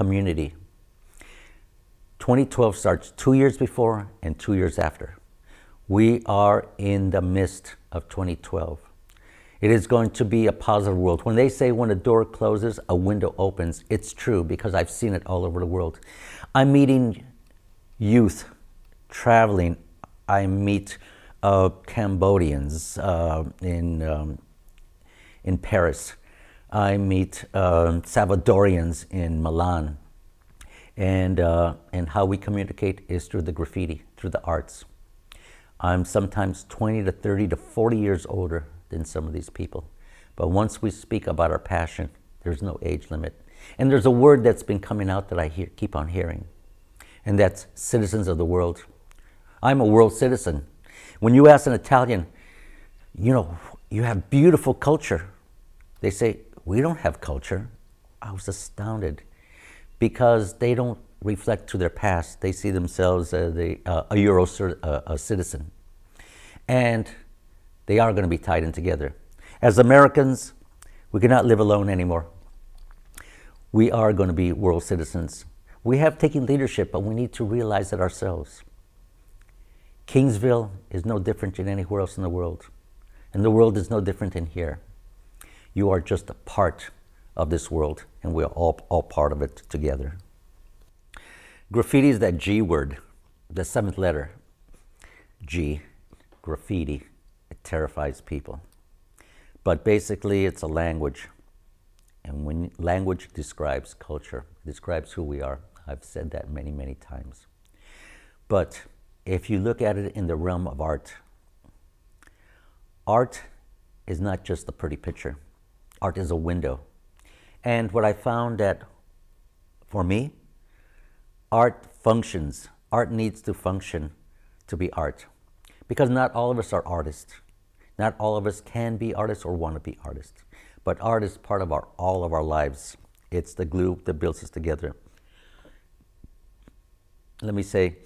community. 2012 starts 2 years before and 2 years after. We are in the midst of 2012. It is going to be a positive world. When they say when a door closes, a window opens, it's true because I've seen it all over the world. I'm meeting youth traveling. I meet Cambodians in Paris. I meet Salvadorians in Milan. And how we communicate is through the graffiti, through the arts. I'm sometimes 20 to 30 to 40 years older than some of these people. But once we speak about our passion, there's no age limit. And there's a word that's been coming out that I keep on hearing, and that's citizens of the world. I'm a world citizen. When you ask an Italian, you know, you have beautiful culture, they say, we don't have culture. I was astounded because they don't reflect to their past. They see themselves as a Euro citizen. And they are going to be tied in together. As Americans, we cannot live alone anymore. We are going to be world citizens. We have taken leadership, but we need to realize it ourselves. Kingsville is no different than anywhere else in the world. And the world is no different than here. You are just a part of this world, and we're all part of it together. Graffiti is that G word, the seventh letter. G, graffiti. It terrifies people. But basically, it's a language. And when language describes culture, describes who we are. I've said that many, many times. But if you look at it in the realm of art, art is not just a pretty picture. Art is a window. And what I found that, for me, art functions. Art needs to function to be art. Because not all of us are artists. Not all of us can be artists or want to be artists. But art is part of all of our lives. It's the glue that builds us together. Let me say,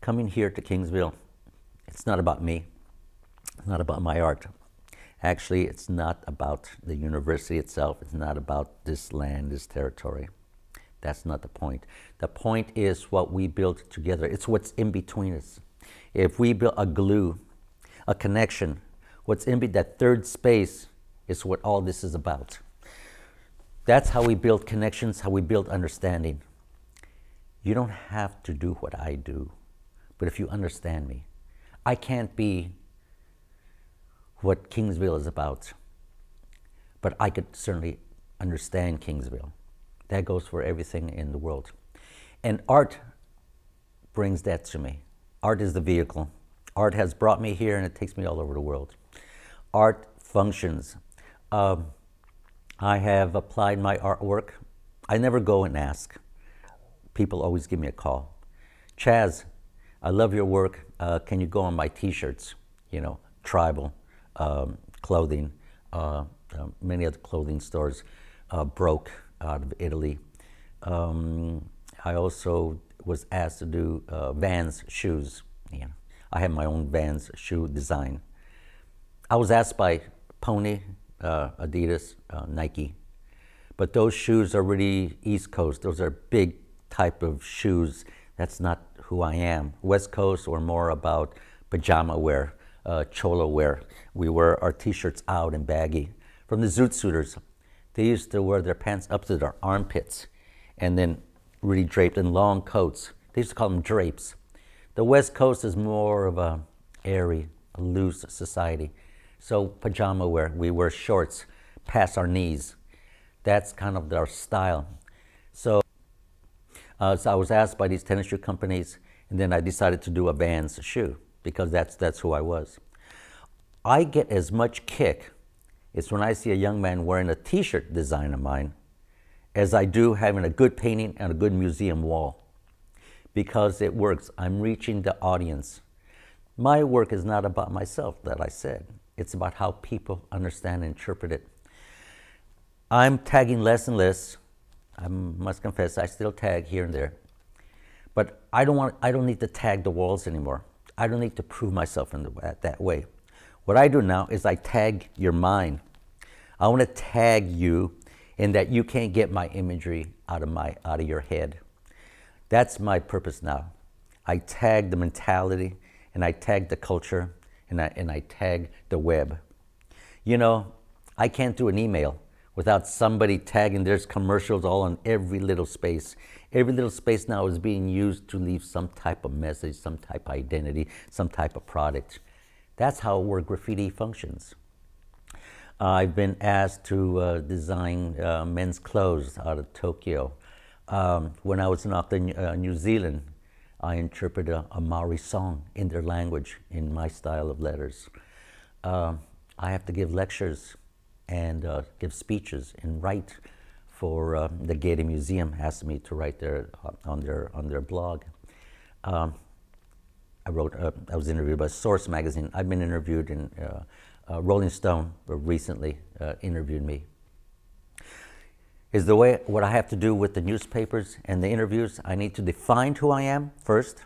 coming here to Kingsville, it's not about me. It's not about my art. Actually, it's not about the university itself. It's not about this land, this territory. That's not the point. The point is what we build together. It's what's in between us. If we build a glue, a connection, what's in that third space is what all this is about. That's how we build connections, how we build understanding. You don't have to do what I do, but if you understand me, I can't be what Kingsville is about, but I could certainly understand Kingsville. That goes for everything in the world. And art brings that to me. Art is the vehicle. Art has brought me here and it takes me all over the world. Art functions. I have applied my artwork. I never go and ask. People always give me a call. Chaz, I love your work. Can you go on my t-shirts? You know, tribal clothing, many other clothing stores, broke out of Italy. I also was asked to do Vans shoes. You know, I have my own Vans shoe design. I was asked by Pony, Adidas, Nike, but those shoes are really East Coast. Those are big type of shoes. That's not who I am. West Coast or more about pajama wear, cholo wear. We wear our t-shirts out and baggy. From the zoot suiters, they used to wear their pants up to their armpits and then really draped in long coats. They used to call them drapes. The West Coast is more of a airy, loose society. So pajama wear, we wear shorts past our knees. That's kind of our style. So I was asked by these tennis shoe companies, and then I decided to do a Vans shoe because that's who I was. I get as much kick is when I see a young man wearing a t-shirt design of mine as I do having a good painting and a good museum wall, because it works. I'm reaching the audience. My work is not about myself, that I said. It's about how people understand and interpret it. I'm tagging less and less. I must confess, I still tag here and there. But I don't need to tag the walls anymore. I don't need to prove myself in that way. What I do now is I tag your mind. I want to tag you in that you can't get my imagery out of your head. That's my purpose now. I tag the mentality, and I tag the culture, and I tag the web. You know, I can't do an email without somebody tagging. There's commercials all on every little space. Every little space now is being used to leave some type of message, some type of identity, some type of product. That's how where graffiti functions. I've been asked to design men's clothes out of Tokyo. When I was in Auckland, New Zealand, I interpreted a Maori song in their language, in my style of letters. I have to give lectures and give speeches and write for the Getty Museum. Asked me to write there on their blog. I was interviewed by Source magazine. I've been interviewed in Rolling Stone recently interviewed me. Is the way what I have to do with the newspapers and the interviews. I need to define who I am first,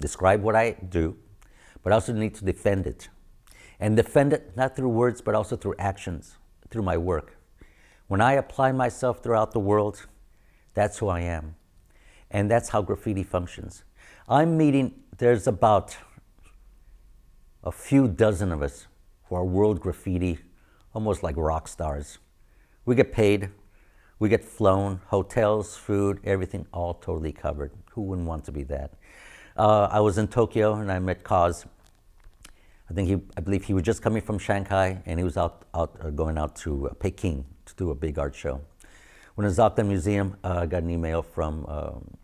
describe what I do, but I also need to defend it. And defend it not through words, but also through actions, through my work. When I apply myself throughout the world, that's who I am. And that's how graffiti functions. There's about a few dozen of us who are world graffiti, almost like rock stars. We get paid, we get flown, hotels, food, everything all totally covered. Who wouldn't want to be that? I was in Tokyo and I met Chaz. I believe he was just coming from Shanghai, and he was going out to Peking to do a big art show. When I was out at the museum, I got an email from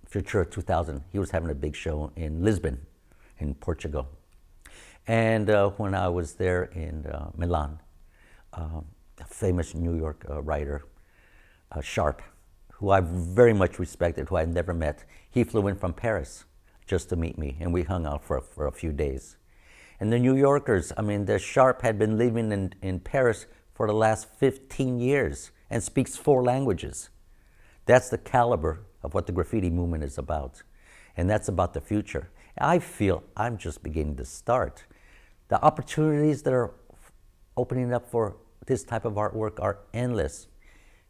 Futura 2000. He was having a big show in Lisbon, in Portugal. And when I was there in Milan, a famous New York writer, Sharp, who I very much respected, who I never met, he flew in from Paris just to meet me, and we hung out for a few days. And the New Yorkers, the Sharp had been living in Paris for the last 15 years and speaks 4 languages. That's the caliber of what the graffiti movement is about. And that's about the future. I feel I'm just beginning to start. The opportunities that are opening up for this type of artwork are endless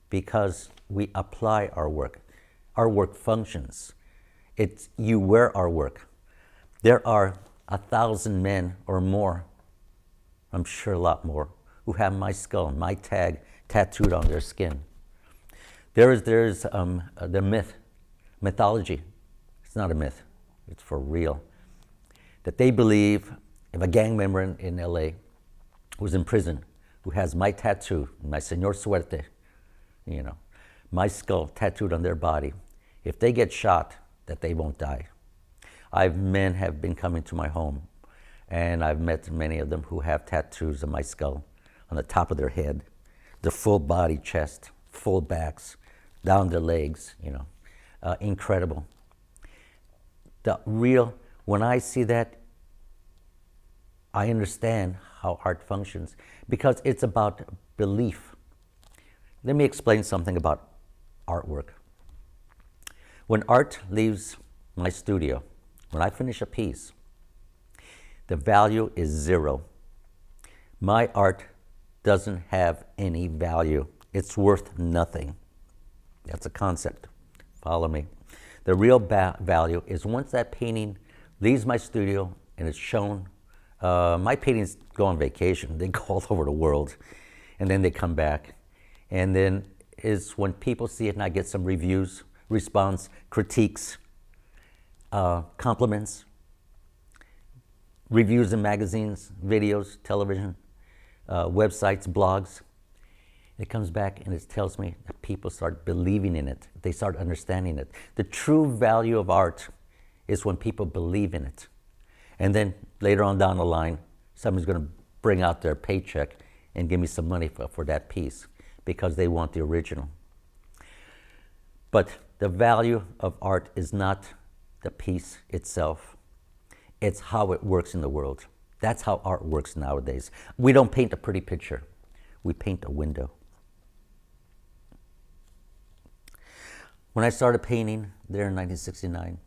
because we apply our work. Our work functions. You wear our work. There are 1,000 men or more, I'm sure a lot more, who have my skull, my tag tattooed on their skin. There's the mythology. It's not a myth, it's for real. That they believe if a gang member in LA who's in prison, who has my tattoo, my Señor Suerte, my skull tattooed on their body, if they get shot, that they won't die. Men have been coming to my home, and I've met many of them who have tattoos of my skull on the top of their head, the full body, chest, full backs, down their legs, incredible. When I see that, I understand how art functions because it's about belief. Let me explain something about artwork. When art leaves my studio, when I finish a piece, the value is 0. My art doesn't have any value. It's worth nothing. That's a concept. Follow me. The real value is once that painting leaves my studio and it's shown. My paintings go on vacation. They go all over the world, and then they come back. And then is when people see it and I get some reviews, response, critiques, compliments, reviews in magazines, videos, television, websites, blogs. It comes back and it tells me that people start believing in it. They start understanding it. The true value of art is when people believe in it. And then later on down the line, somebody's going to bring out their paycheck and give me some money for that piece because they want the original. But the value of art is not the piece itself. It's how it works in the world. That's how art works nowadays. We don't paint a pretty picture. We paint a window. When I started painting there in 1969,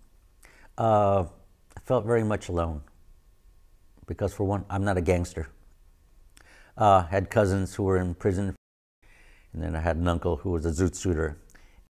I felt very much alone because, for one, I'm not a gangster. Had cousins who were in prison, And then I had an uncle who was a zoot suiter.